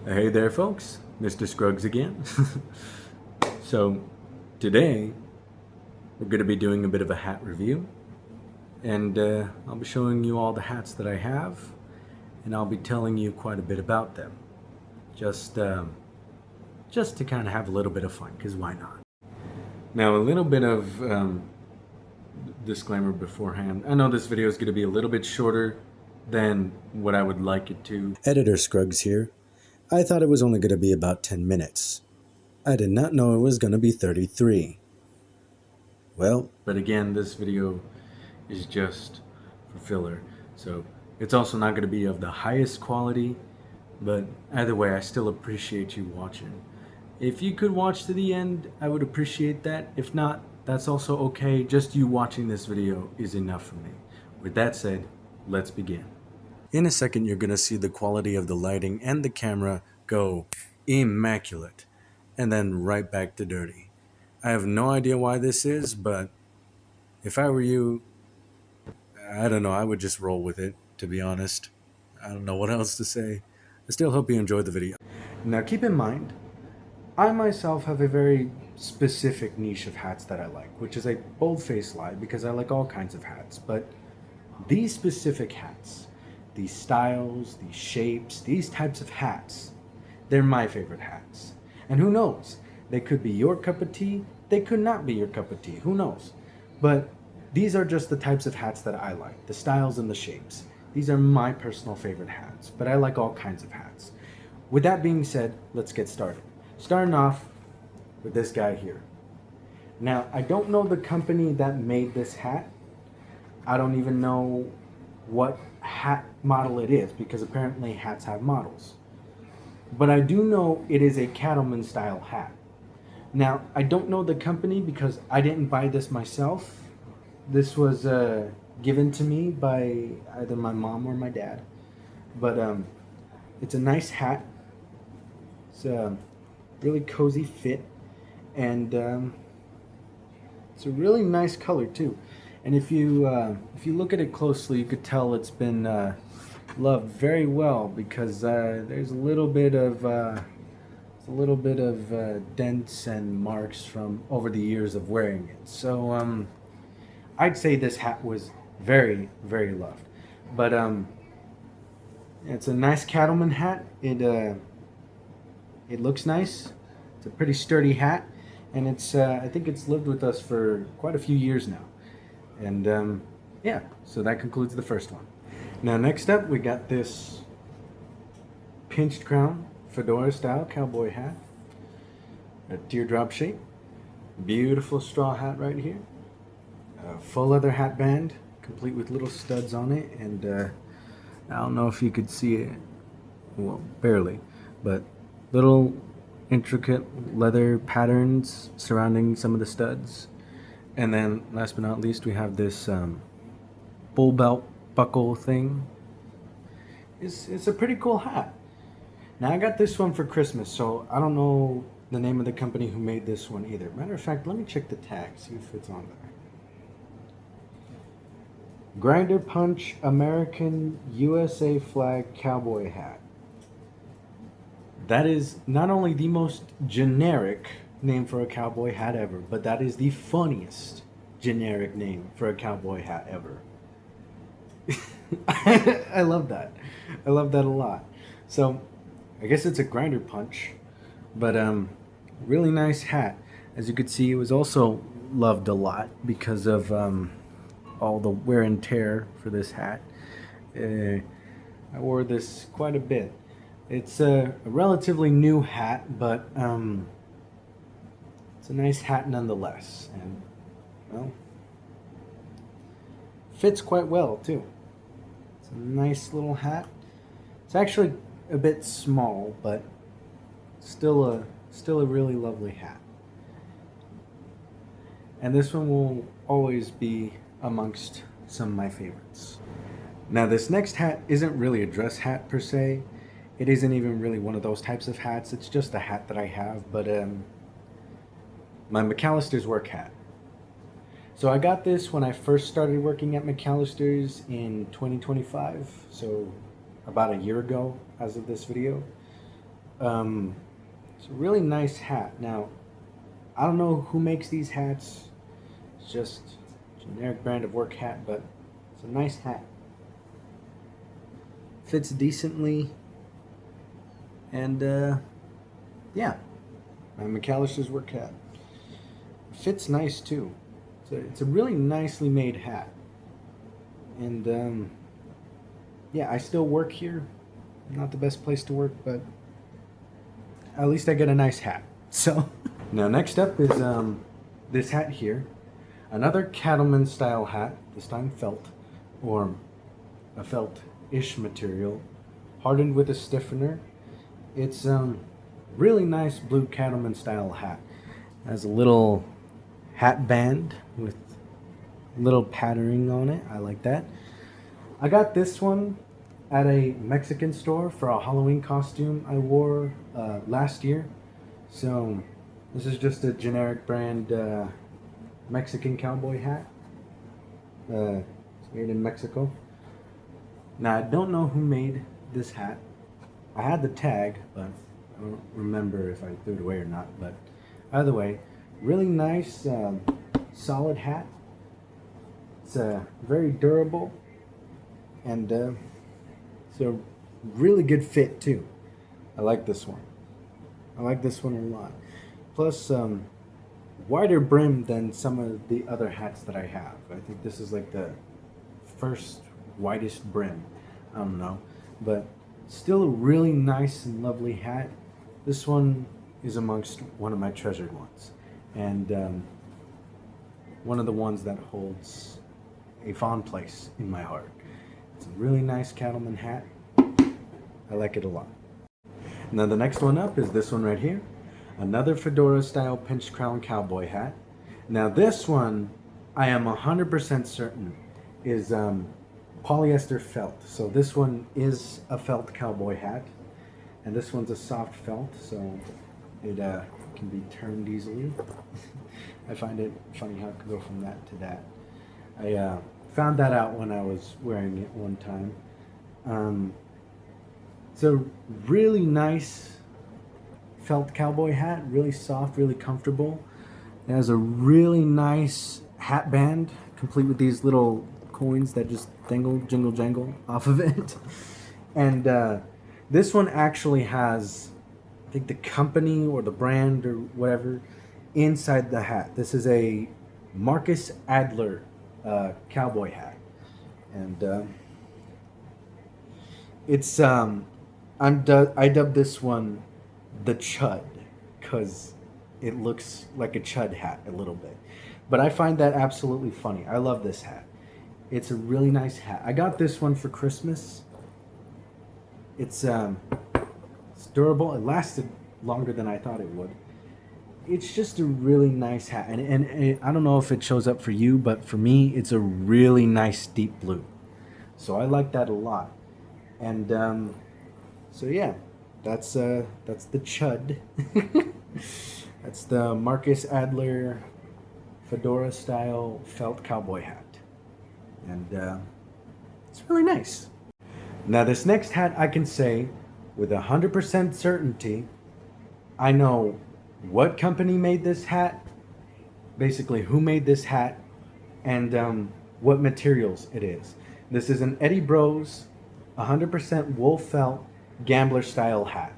Hey there folks, Mr. Scruggz again. So today we're going to be doing a bit of a hat review, and I'll be showing you all the hats that I have, and I'll be telling you quite a bit about them, just just to kind of have a little bit of fun, because why not? Now a little bit of disclaimer beforehand. I know this video is going to be a little bit shorter than what I would like it to. Editor Scruggz here. I thought it was only going to be about 10 minutes. I did not know it was going to be 33. Well, but again, this video is just for filler. So it's also not going to be of the highest quality, but either way, I still appreciate you watching. If you could watch to the end, I would appreciate that. If not, that's also okay. Just you watching this video is enough for me. With that said, let's begin. In a second, you're going to see the quality of the lighting and the camera go immaculate, and then right back to dirty. I have no idea why this is, but if I were you, I don't know, I would just roll with it, to be honest. I don't know what else to say. I still hope you enjoyed the video. Now keep in mind, I myself have a very specific niche of hats that I like, which is a bold-faced lie because I like all kinds of hats, but these specific hats, these styles, these shapes, these types of hats, they're my favorite hats. And who knows? They could be your cup of tea, they could not be your cup of tea, who knows? But these are just the types of hats that I like, the styles and the shapes. These are my personal favorite hats, but I like all kinds of hats. With that being said, let's get started. Starting off with this guy here. Now, I don't know the company that made this hat. I don't even know what hat model it is, because apparently hats have models. But I do know it is a cattleman style hat. Now, I don't know the company because I didn't buy this myself. This was given to me by either my mom or my dad. But it's a nice hat. It's a really cozy fit, and it's a really nice color too. And if you look at it closely, you could tell it's been loved very well, because there's a little bit of dents and marks from over the years of wearing it. So I'd say this hat was very, very loved. But it's a nice cattleman hat. It looks nice. It's a pretty sturdy hat, and it's I think it's lived with us for quite a few years now. And yeah, so that concludes the first one. Now next up, we got this pinched crown fedora style cowboy hat, a teardrop shape, beautiful straw hat right here, a full leather hat band complete with little studs on it, and I don't know if you could see it, well, barely, but little intricate leather patterns surrounding some of the studs. And then last but not least, we have this bull belt buckle thing. It's a pretty cool hat. Now I got this one for Christmas, so I don't know the name of the company who made this one either. Matter of fact, let me check the tag, see if it's on there. Grinder Punch American USA flag cowboy hat. That is not only the most generic name for a cowboy hat ever, but that is the funniest generic name for a cowboy hat ever. I love that. I love that a lot. So I guess it's a grinder punch, but really nice hat. As you could see, it was also loved a lot because of all the wear and tear for this hat. I wore this quite a bit. It's a relatively new hat, but it's a nice hat nonetheless, and well, fits quite well too. It's a nice little hat. It's actually a bit small, but still a really lovely hat. And this one will always be amongst some of my favorites. Now this next hat isn't really a dress hat per se. It isn't even really one of those types of hats. It's just a hat that I have, but my McAllister's work hat. So I got this when I first started working at McAllister's in 2025, so about a year ago as of this video. It's a really nice hat. Now, I don't know who makes these hats. It's just a generic brand of Workhat, but it's a nice hat. Fits decently, and yeah, McAllister's Workhat. Fits nice too. It's a really nicely made hat, and yeah, I still work here. Not the best place to work, but at least I get a nice hat. So now next up is this hat here, another cattleman style hat. This time felt, or a felt-ish material, hardened with a stiffener. It's really nice blue cattleman style hat. Has a little hat band with little patterning on it. I like that. I got this one at a Mexican store for a Halloween costume I wore last year. So this is just a generic brand Mexican cowboy hat. It's made in Mexico. Now I don't know who made this hat. I had the tag, but I don't remember if I threw it away or not. But either way, really nice, solid hat. It's very durable, and it's a really good fit too. I like this one. I like this one a lot. Plus, wider brim than some of the other hats that I have. I think this is like the first widest brim. I don't know, but still a really nice and lovely hat. This one is amongst one of my treasured ones, and one of the ones that holds a fond place in my heart. It's a really nice cattleman hat. I like it a lot. Now the next one up is this one right here. Another fedora style pinch crown cowboy hat. Now this one, I am 100% certain is polyester felt. So this one is a felt cowboy hat, and this one's a soft felt, so it can be turned easily. I find it funny how it can go from that to that. I found that out when I was wearing it one time. It's a really nice felt cowboy hat, really soft, really comfortable. It has a really nice hat band, complete with these little coins that just jingle jangle off of it. And this one actually has, I think, the company or the brand or whatever inside the hat. This is a Marcus Adler cowboy hat, and it's I dubbed this one the Chud because it looks like a Chud hat a little bit, but I find that absolutely funny. I love this hat. It's a really nice hat. I got this one for Christmas. It's durable. It lasted longer than I thought it would. It's just a really nice hat, and I don't know if it shows up for you, but for me, it's a really nice deep blue. So I like that a lot. And so yeah, that's the Chud. That's the Marcus Adler fedora style felt cowboy hat, and it's really nice. Now this next hat, I can say with 100% certainty, I know what company made this hat, basically who made this hat, and what materials it is. This is an Eddie Bros 100% wool felt gambler style hat.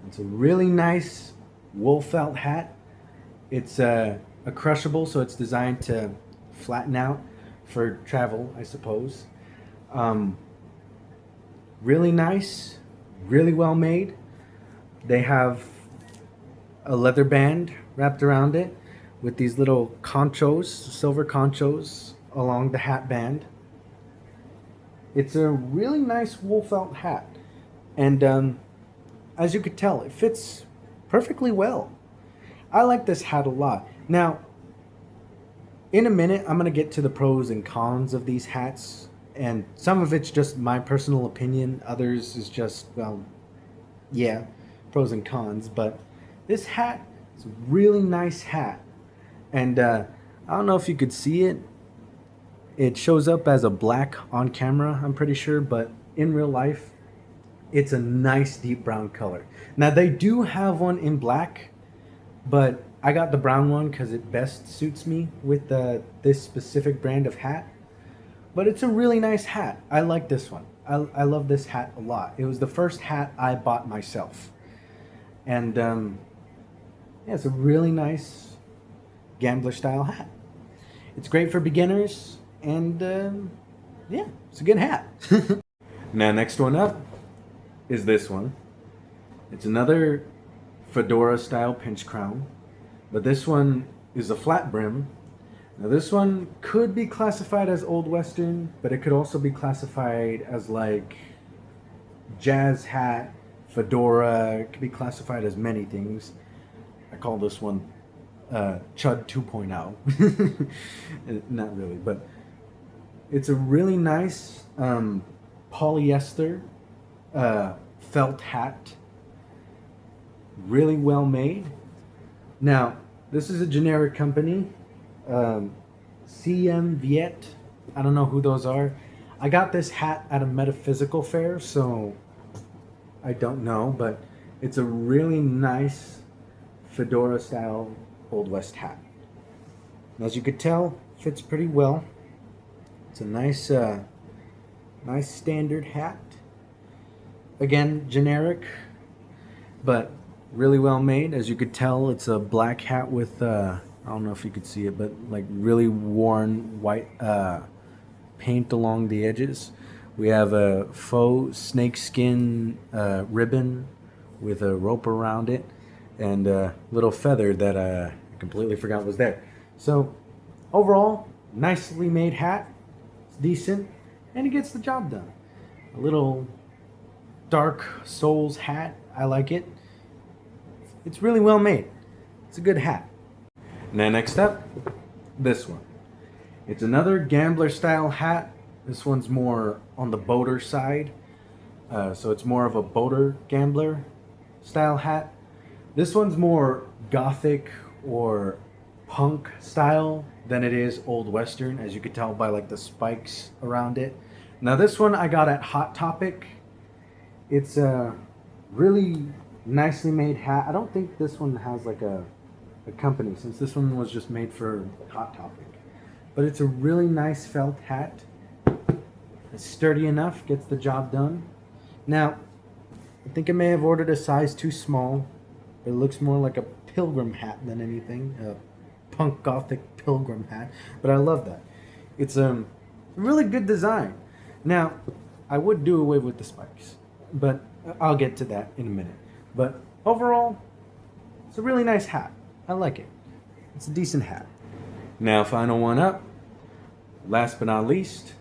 It's a really nice wool felt hat. It's a crushable, so it's designed to flatten out for travel, I suppose. Really nice, really well made. They have a leather band wrapped around it with these little conchos, silver conchos along the hat band. It's a really nice wool felt hat, and as you could tell, it fits perfectly well. I like this hat a lot. Now, in a minute, I'm going to get to the pros and cons of these hats, and some of it's just my personal opinion, others is just, well, yeah, pros and cons, but this hat is a really nice hat, and I don't know if you could see it. It shows up as a black on camera, I'm pretty sure, but in real life, It's a nice deep brown color. Now they do have one in black, but I got the brown one because it best suits me with this specific brand of hat. But it's a really nice hat. I like this one. I love this hat a lot. It was the first hat I bought myself. And yeah, it's a really nice gambler style hat. It's great for beginners, and yeah, it's a good hat. Now, next one up is this one. It's another fedora style pinch crown, but this one is a flat brim. Now this one could be classified as Old Western, but it could also be classified as like jazz hat, fedora. It could be classified as many things. I call this one Chud 2.0. Not really, but it's a really nice polyester felt hat. Really well made. Now, this is a generic company. CM Viet. I don't know who those are. I got this hat at a metaphysical fair, so I don't know, but it's a really nice fedora style Old West hat. And as you could tell, fits pretty well. It's a nice nice standard hat. Again, generic, but really well made. As you could tell, it's a black hat with I don't know if you could see it, but like really worn white paint along the edges. We have a faux snakeskin ribbon with a rope around it and a little feather that I completely forgot was there. So overall, nicely made hat. It's decent, and it gets the job done. A little dark souls hat. I like it. It's really well made. It's a good hat. Now next up, this one. It's another gambler style hat. This one's more on the boater side. So it's more of a boater gambler style hat. This one's more gothic or punk style than it is Old Western, as you could tell by like the spikes around it. Now this one I got at Hot Topic. It's a really nicely made hat. I don't think this one has like a company, since this one was just made for Hot Topic. But it's a really nice felt hat. It's sturdy enough, gets the job done. Now, I think I may have ordered a size too small. It looks more like a pilgrim hat than anything. A punk gothic pilgrim hat. But I love that. It's a really good design. Now, I would do away with the spikes, but I'll get to that in a minute. But overall, it's a really nice hat. I like it. It's a decent hat. Now, final one up. Last but not least,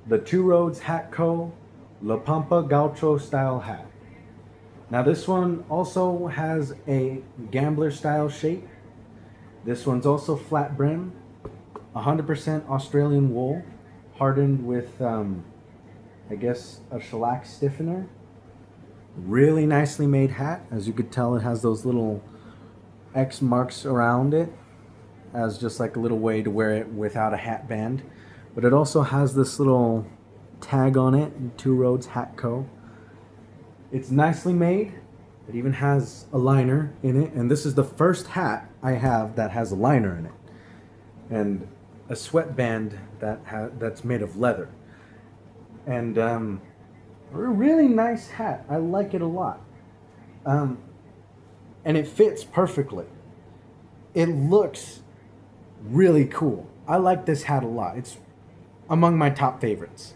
the Two Roads Hat Co. La Pampa Gaucho style hat. Now this one also has a gambler style shape. This one's also flat brim, 100% Australian wool, hardened with, I guess, a shellac stiffener. Really nicely made hat. As you could tell, it has those little X marks around it as just like a little way to wear it without a hat band. But it also has this little tag on it, Two Roads Hat Co. It's nicely made. It even has a liner in it, and this is the first hat I have that has a liner in it, and a sweatband that's made of leather. And a really nice hat. I like it a lot. And it fits perfectly. It looks really cool. I like this hat a lot. It's among my top favorites.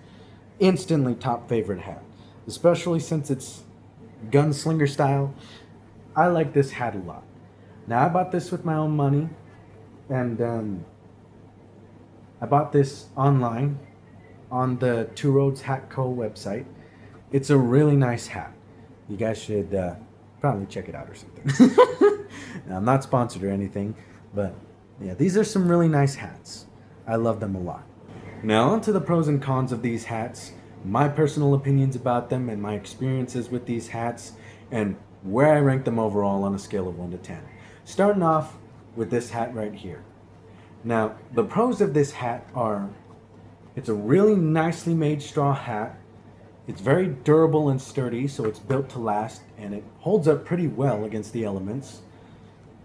Instantly top favorite hat. Especially since it's gunslinger style. I like this hat a lot. Now I bought this with my own money. And I bought this online on the Two Roads Hat Co. website. It's a really nice hat. You guys should probably check it out or something. Now, I'm not sponsored or anything, but yeah, these are some really nice hats. I love them a lot. Now on to the pros and cons of these hats, my personal opinions about them and my experiences with these hats, and where I rank them overall on a scale of 1 to 10. Starting off with this hat right here. Now, the pros of this hat are, it's a really nicely made straw hat. It's very durable and sturdy, so it's built to last, and it holds up pretty well against the elements.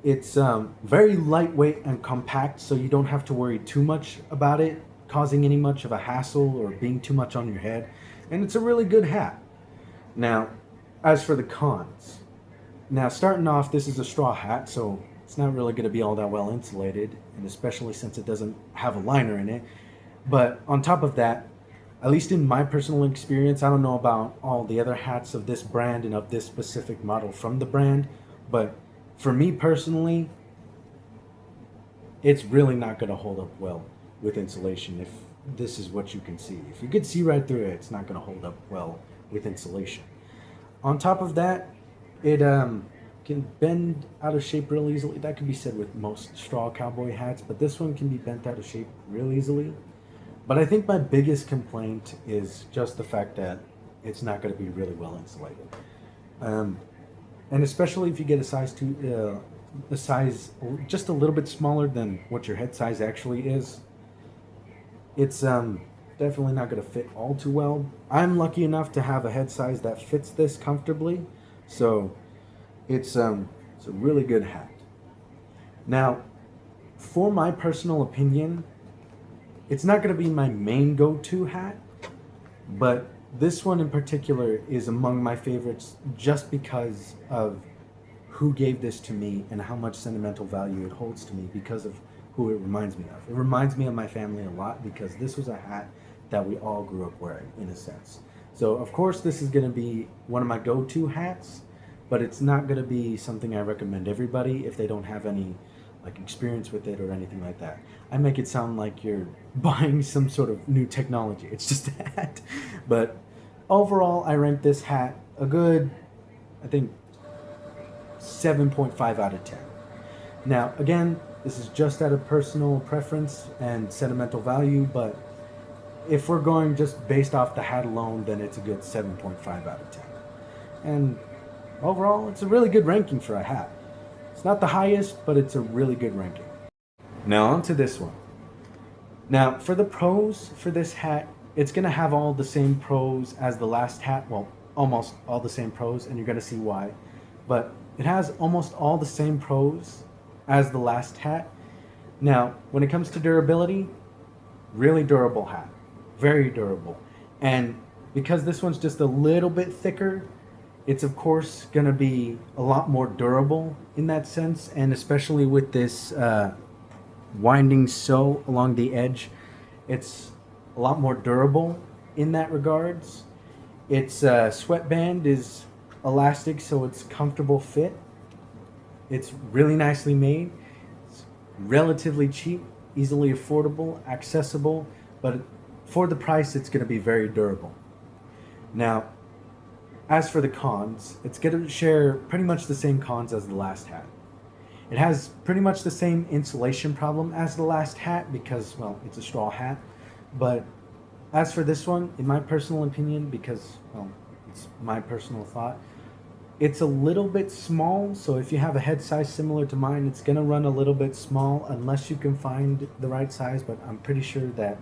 It's very lightweight and compact, so you don't have to worry too much about it causing any much of a hassle or being too much on your head. And it's a really good hat. Now, as for the cons, now starting off, this is a straw hat, so it's not really going to be all that well insulated, and especially since it doesn't have a liner in it. But on top of that, at least in my personal experience, I don't know about all the other hats of this brand and of this specific model from the brand, but for me personally, it's really not going to hold up well with insulation if this is what you can see. If you could see right through it, it's not going to hold up well with insulation. On top of that, it can bend out of shape real easily. That can be said with most straw cowboy hats, but this one can be bent out of shape real easily. But I think my biggest complaint is just the fact that it's not going to be really well insulated. And especially if you get a size just a little bit smaller than what your head size actually is, it's definitely not going to fit all too well. I'm lucky enough to have a head size that fits this comfortably, so it's a really good hat. Now, for my personal opinion, it's not going to be my main go-to hat, but this one in particular is among my favorites just because of who gave this to me and how much sentimental value it holds to me because of who it reminds me of. It reminds me of my family a lot because this was a hat that we all grew up wearing, in a sense. So, of course, this is going to be one of my go-to hats, but it's not going to be something I recommend everybody if they don't have any experience with it or anything like that. I make it sound like you're buying some sort of new technology. It's just a hat. But overall, I rank this hat a good, I think, 7.5 out of 10. Now, again, this is just out of personal preference and sentimental value, but if we're going just based off the hat alone, then it's a good 7.5 out of 10. And overall, it's a really good ranking for a hat. It's not the highest, but it's a really good ranking. Now on to this one. Now for the pros for this hat, it's going to have all the same pros as the last hat. Well, almost all the same pros, and you're going to see why. But it has almost all the same pros as the last hat. Now, when it comes to durability, really durable hat. Very durable. And because this one's just a little bit thicker, it's of course going to be a lot more durable in that sense, and especially with this winding sew along the edge, it's a lot more durable in that regards. Its sweatband is elastic, so it's comfortable fit. It's really nicely made. It's relatively cheap, easily affordable, accessible, but for the price, it's going to be very durable. Now, as for the cons, it's going to share pretty much the same cons as the last hat. It has pretty much the same insulation problem as the last hat because, well, it's a straw hat. But as for this one, in my personal opinion, because, well, it's my personal thought, it's a little bit small. So if you have a head size similar to mine, it's going to run a little bit small unless you can find the right size. But I'm pretty sure that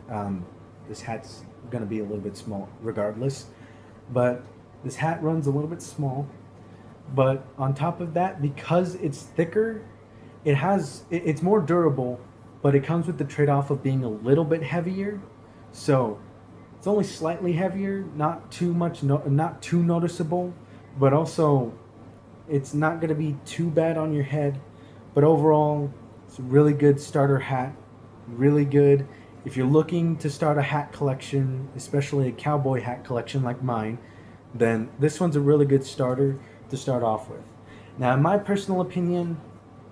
this hat's going to be a little bit small regardless. But this hat runs a little bit small, but on top of that, because it's thicker, it's more durable, but it comes with the trade-off of being a little bit heavier. So it's only slightly heavier, not too much, not too noticeable, but also it's not going to be too bad on your head. But overall, it's a really good starter hat, really good. If you're looking to start a hat collection, especially a cowboy hat collection like mine, then this one's a really good starter to start off with. Now, in my personal opinion,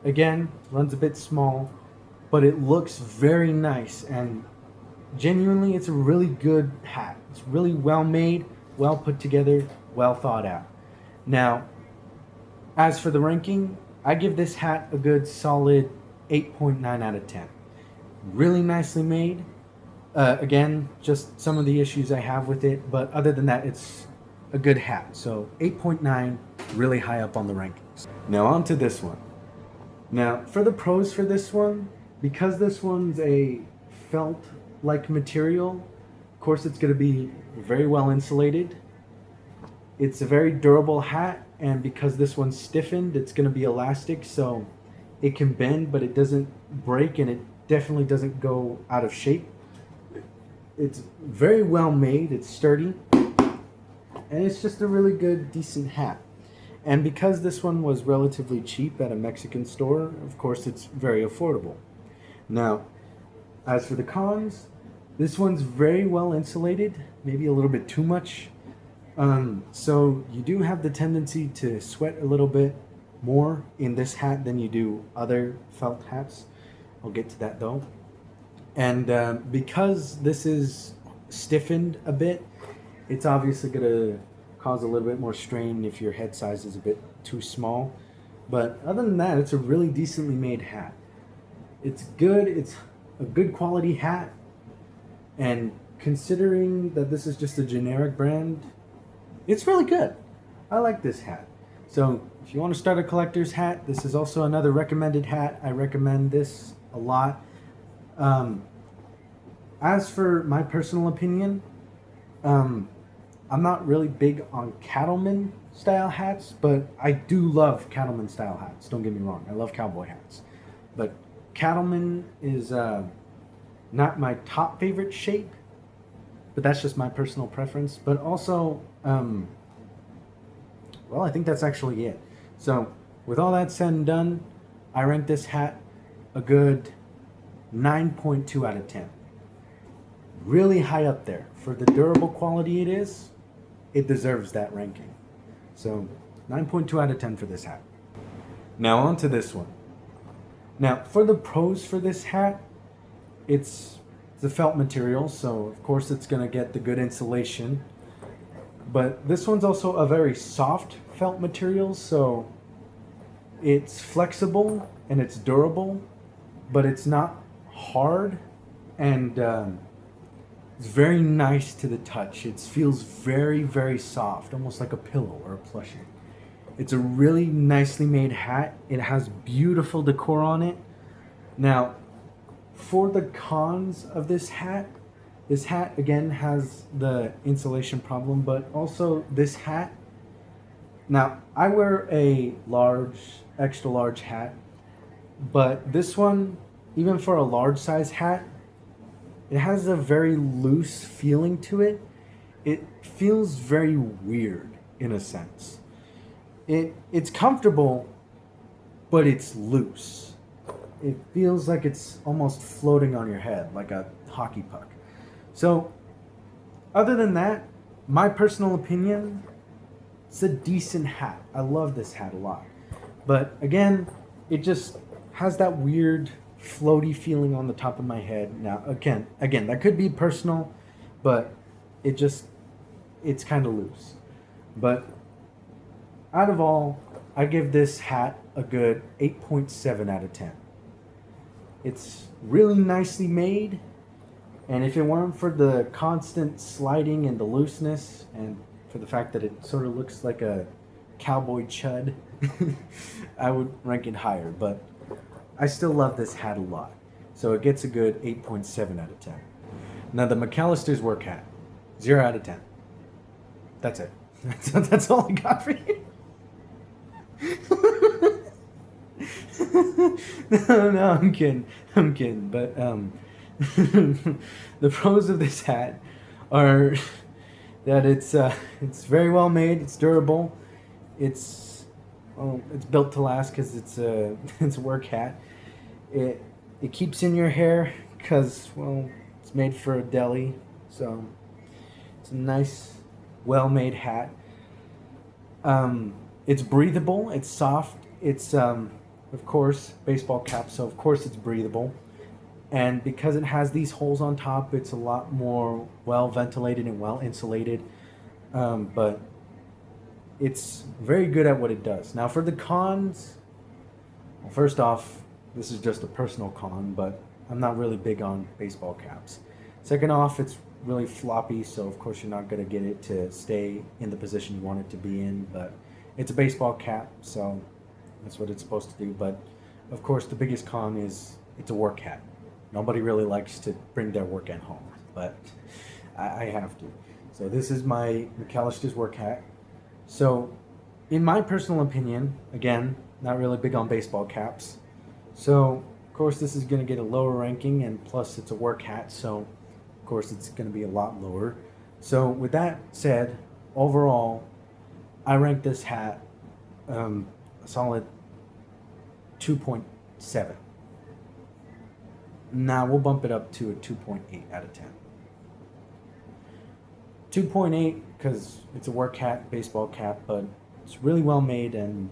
again, runs a bit small, but it looks very nice, and genuinely, it's a really good hat. It's really well made, well put together, well thought out. Now, as for the ranking, I give this hat a good solid 8.9 out of 10. Really nicely made. Again, just some of the issues I have with it, but other than that, it's a good hat. So 8.9, really high up on the rankings. Now on to this one. Now for the pros for this one, because this one's a felt-like material, of course it's going to be very well insulated. It's a very durable hat, and because this one's stiffened, it's going to be elastic, so it can bend, but it doesn't break, and it definitely doesn't go out of shape. It's very well made, it's sturdy, and it's just a really good, decent hat. And because this one was relatively cheap at a Mexican store, of course it's very affordable. Now, as for the cons, this one's very well insulated, maybe a little bit too much. So you do have the tendency to sweat a little bit more in this hat than you do other felt hats. I'll get to that though. And because this is stiffened a bit, it's obviously going to cause a little bit more strain if your head size is a bit too small. But other than that, it's a really decently made hat. It's good, it's a good quality hat, and considering that this is just a generic brand, it's really good. I like this hat. So if you want to start a collector's hat, this is also another recommended hat. I recommend this a lot. As for my personal opinion, I'm not really big on cattleman style hats, but I do love cattleman style hats. Don't get me wrong. I love cowboy hats. But cattleman is not my top favorite shape, but that's just my personal preference. But also, well, I think that's actually it. So with all that said and done, I rank this hat a good 9.2 out of 10. Really high up there. For the durable quality it is, it deserves that ranking. So 9.2 out of 10 for this hat. Now on to this one. Now for the pros for this hat, it's the felt material, so of course it's going to get the good insulation. But this one's also a very soft felt material, so it's flexible and it's durable, but it's not hard, and it's very nice to the touch. It feels very, very soft, almost like a pillow or a plushie. It's a really nicely made hat. It has beautiful decor on it. Now, for the cons of this hat again has the insulation problem, but also this hat. Now, I wear a large, extra large hat, but this one, even for a large size hat, it has a very loose feeling to it. It feels very weird in a sense. It's comfortable, but it's loose. It feels like it's almost floating on your head, like a hockey puck. So, other than that, my personal opinion, it's a decent hat. I love this hat a lot. But again, it just has that weird floaty feeling on the top of my head. Now, again, that could be personal, but it's kind of loose. But out of all, I give this hat a good 8.7 out of 10. It's really nicely made, and if it weren't for the constant sliding and the looseness, and for the fact that it sort of looks like a cowboy chud, I would rank it higher. But I still love this hat a lot, so it gets a good 8.7 out of 10. Now the McAllister's Workhat, 0 out of 10. That's it. That's all I got for you. No, I'm kidding. But the pros of this hat are that it's very well made. It's durable. It's built to last because it's a work hat. It keeps in your hair because, well, it's made for a deli, so it's a nice, well-made hat. It's breathable. It's soft. It's of course baseball cap, so of course it's breathable. And because it has these holes on top, it's a lot more well ventilated and well insulated. But it's very good at what it does. Now for the cons, well, first off, this is just a personal con, but I'm not really big on baseball caps. Second off, it's really floppy, so of course you're not going to get it to stay in the position you want it to be in, but it's a baseball cap, so that's what it's supposed to do. But of course the biggest con is it's a work hat. Nobody really likes to bring their work at home, but I have to. So this is my McAllister's work hat. So, in my personal opinion, again, not really big on baseball caps. So, of course, this is going to get a lower ranking, and plus it's a work hat, so of course it's going to be a lot lower. So, with that said, overall, I rank this hat a solid 2.7. Now we'll bump it up to a 2.8 out of 10. 2.8 because it's a work hat, baseball cap, but it's really well made and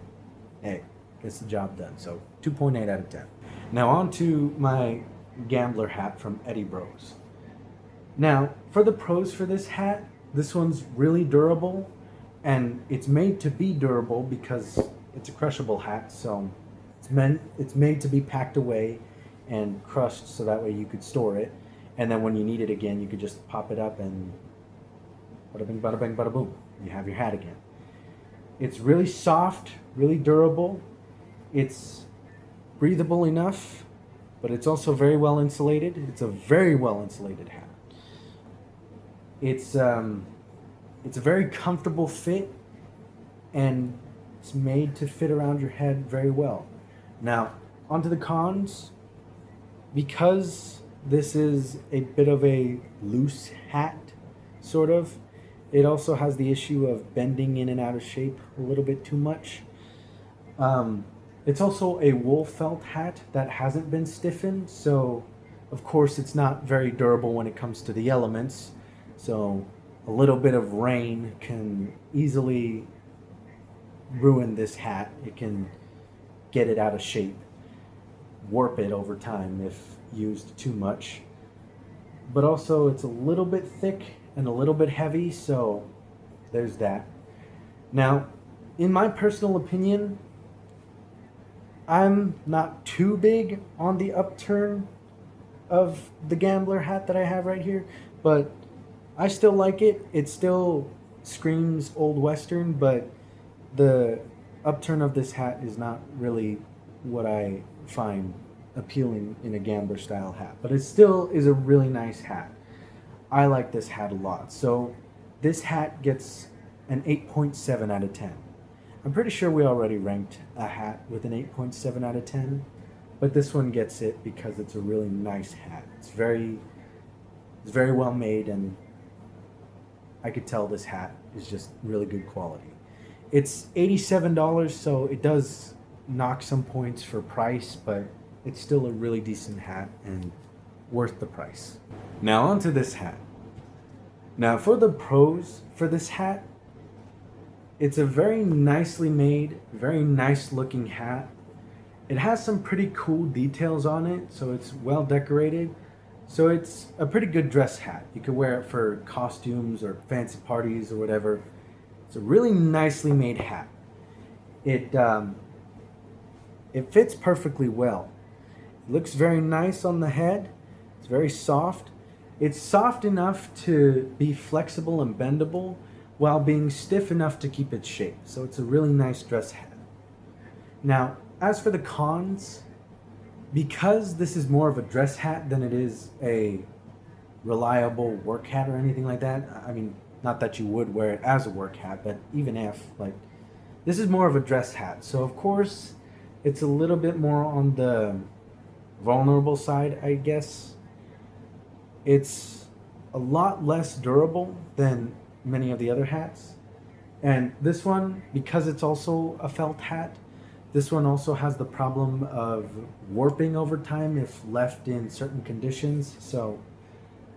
hey, gets the job done. So 2.8 out of 10. Now on to my gambler hat from Eddie Bros. Now for the pros for this hat, this one's really durable, and it's made to be durable because it's a crushable hat. So it's made to be packed away and crushed so that way you could store it, and then when you need it again, you could just pop it up and bada bing, bada bing, bada boom. You have your hat again. It's really soft, really durable. It's breathable enough, but it's also very well insulated. It's a very well insulated hat. It's a very comfortable fit, and it's made to fit around your head very well. Now, onto the cons. Because this is a bit of a loose hat, sort of, it also has the issue of bending in and out of shape a little bit too much. It's also a wool felt hat that hasn't been stiffened, so of course it's not very durable when it comes to the elements. So a little bit of rain can easily ruin this hat. It can get it out of shape, warp it over time if used too much. But also it's a little bit thick and a little bit heavy, so there's that. Now, in my personal opinion, I'm not too big on the upturn of the gambler hat that I have right here, but I still like it. It still screams Old Western, but the upturn of this hat is not really what I find appealing in a gambler style hat, but it still is a really nice hat. I like this hat a lot. So this hat gets an 8.7 out of 10. I'm pretty sure we already ranked a hat with an 8.7 out of 10, but this one gets it because it's a really nice hat. It's very well made, and I could tell this hat is just really good quality. It's $87, so it does knock some points for price, but it's still a really decent hat and worth the price. Now onto this hat. Now for the pros for this hat, it's a very nicely made, very nice looking hat. It has some pretty cool details on it, so it's well decorated. So it's a pretty good dress hat. You could wear it for costumes or fancy parties or whatever. It's a really nicely made hat. It fits perfectly well. It looks very nice on the head. It's very soft. It's soft enough to be flexible and bendable while being stiff enough to keep its shape. So it's a really nice dress hat. Now, as for the cons, because this is more of a dress hat than it is a reliable work hat or anything like that, I mean, not that you would wear it as a work hat, but even if, like, this is more of a dress hat. So, of course, it's a little bit more on the vulnerable side, I guess. It's a lot less durable than many of the other hats. And this one, because it's also a felt hat, this one also has the problem of warping over time if left in certain conditions. So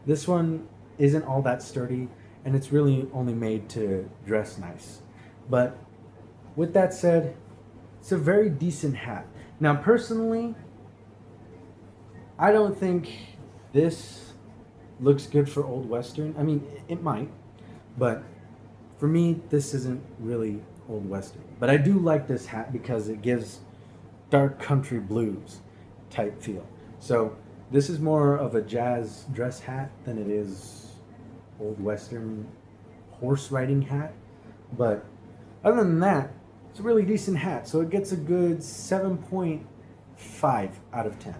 this one isn't all that sturdy, and it's really only made to dress nice. But with that said, it's a very decent hat. Now, personally, I don't think this looks good for Old Western. I mean, it might, but for me, this isn't really Old Western. But I do like this hat because it gives dark country blues type feel. So this is more of a jazz dress hat than it is Old Western horse riding hat. But other than that, it's a really decent hat. So it gets a good 7.5 out of 10.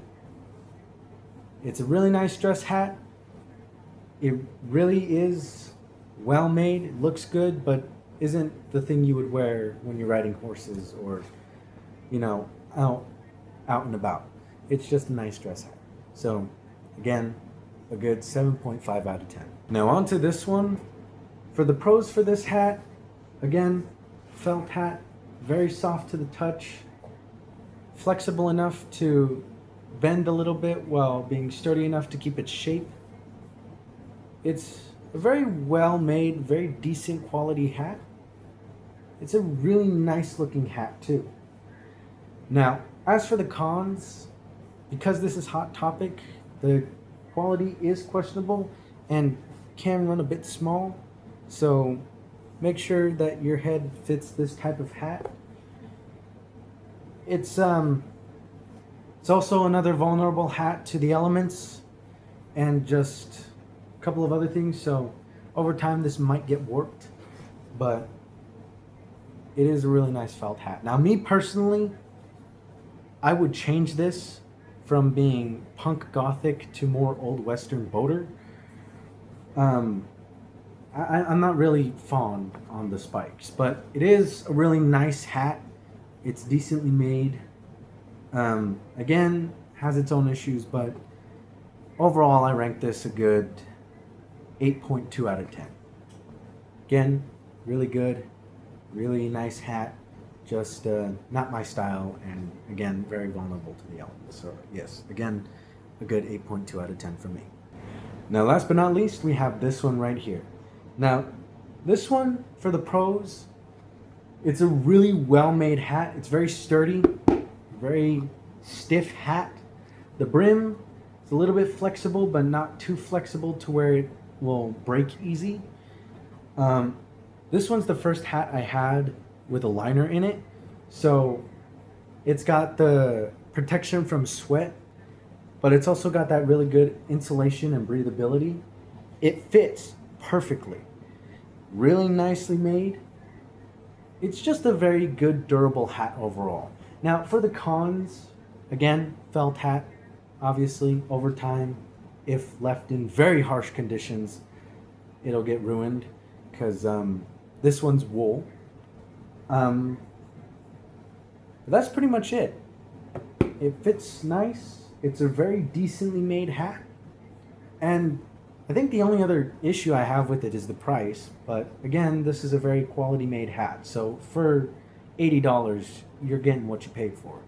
It's a really nice dress hat. It really is well made. It looks good, but isn't the thing you would wear when you're riding horses or, you know, out and about. It's just a nice dress hat. So, again, a good 7.5 out of 10. Now on to this one. For the pros for this hat, again, felt hat, very soft to the touch, flexible enough to bend a little bit while being sturdy enough to keep its shape. It's a very well made, very decent quality hat. It's a really nice looking hat too. Now, as for the cons, because this is Hot Topic, the quality is questionable and can run a bit small. So make sure that your head fits this type of hat. It's also another vulnerable hat to the elements and just a couple of other things. So over time this might get warped, but it is a really nice felt hat. Now me personally, I would change this from being punk gothic to more old western boater. I'm not really fond on the spikes, but it is a really nice hat. It's decently made. Again, has its own issues, but overall I rank this a good 8.2 out of 10. Again, really good, really nice hat, just not my style, and again, very vulnerable to the elements. So yes, again, a good 8.2 out of 10 for me. Now last but not least, we have this one right here. Now, this one, for the pros, it's a really well-made hat. It's very sturdy, very stiff hat. The brim is a little bit flexible, but not too flexible to where it will break easy. This one's the first hat I had with a liner in it. So it's got the protection from sweat, but it's also got that really good insulation and breathability. It fits perfectly. Really nicely made. It's just a very good, durable hat overall. Now, for the cons, again, felt hat. Obviously, over time, if left in very harsh conditions, it'll get ruined because this one's wool. But that's pretty much it. It fits nice. It's a very decently made hat. And I think the only other issue I have with it is the price. But again, this is a very quality made hat. So for $80, you're getting what you paid for.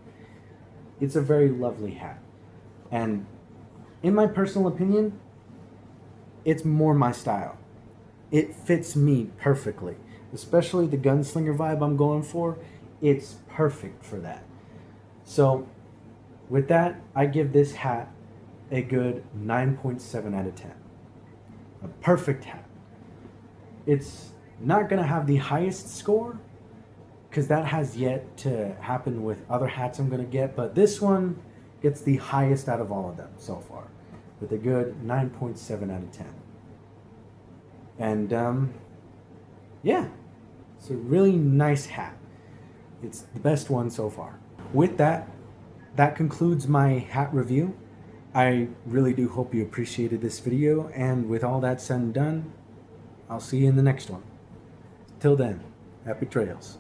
It's a very lovely hat. And in my personal opinion, it's more my style. It fits me perfectly. Especially the gunslinger vibe I'm going for. It's perfect for that. So with that, I give this hat a good 9.7 out of 10. A perfect hat. It's not going to have the highest score because that has yet to happen with other hats I'm going to get, but this one gets the highest out of all of them so far with a good 9.7 out of 10. And yeah, it's a really nice hat. It's the best one so far. With that, that concludes my hat review. I really do hope you appreciated this video, and with all that said and done, I'll see you in the next one. Till then, happy trails.